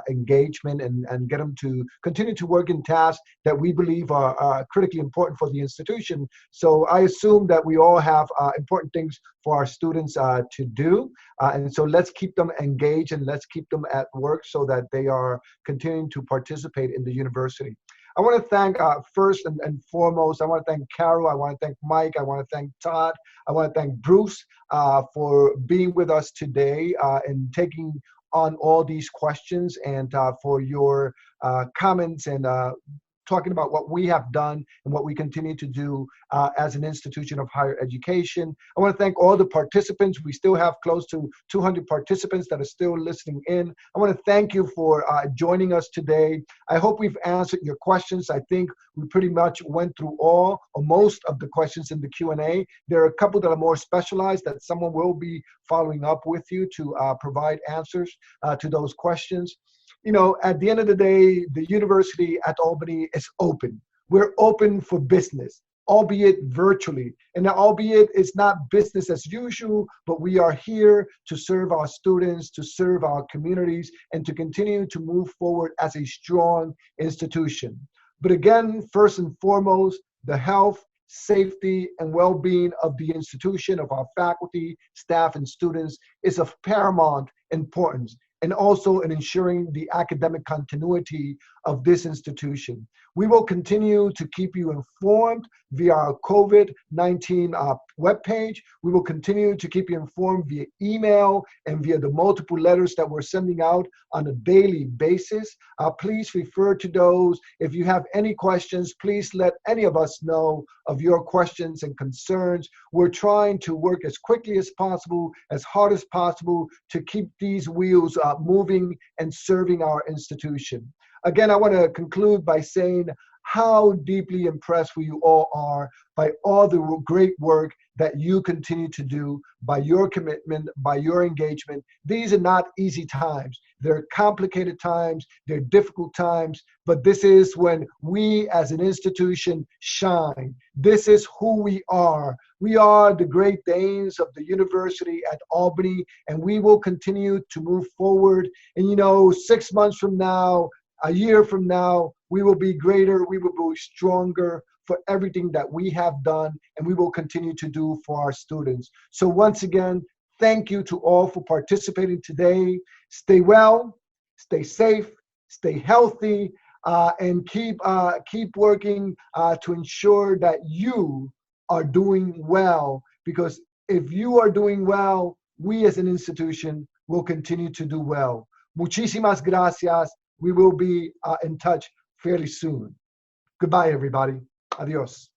engagement, and get them to continue to work in tasks that we believe are critically important for the institution. So I assume that we all have important things for our students to do. And so let's keep them engaged and let's keep them at work so that they are continuing to participate in the university. I want to thank, first and foremost, I want to thank Carol, I want to thank Mike, I want to thank Todd, I want to thank Bruce for being with us today and taking on all these questions, and for your comments and talking about what we have done and what we continue to do as an institution of higher education. I want to thank all the participants. We still have close to 200 participants that are still listening in. I want to thank you for joining us today. I hope we've answered your questions. I think we pretty much went through all or most of the questions in the Q&A. There are a couple that are more specialized that someone will be following up with you to provide answers to those questions. At the end of the day, the University at Albany is open. We're open for business, albeit virtually. And albeit it's not business as usual, but we are here to serve our students, to serve our communities, and to continue to move forward as a strong institution. But again, first and foremost, the health, safety, and well-being of the institution, of our faculty, staff, and students is of paramount importance, and also in ensuring the academic continuity of this institution. We will continue to keep you informed via our COVID-19 webpage. We will continue to keep you informed via email and via the multiple letters that we're sending out on a daily basis. Please refer to those. If you have any questions, please let any of us know of your questions and concerns. We're trying to work as quickly as possible, as hard as possible, to keep these wheels moving and serving our institution. Again, I want to conclude by saying how deeply impressed we all are by all the great work that you continue to do, by your commitment, by your engagement. These are not easy times. They're complicated times, they're difficult times, but this is when we as an institution shine. This is who we are. We are the Great Danes of the University at Albany, and we will continue to move forward. And 6 months from now, a year from now, we will be greater, we will be stronger for everything that we have done and we will continue to do for our students. So once again, thank you to all for participating today. Stay well, stay safe, stay healthy, and keep working to ensure that you are doing well, because if you are doing well, we as an institution will continue to do well. Muchísimas gracias. We will be in touch fairly soon. Goodbye, everybody. Adios.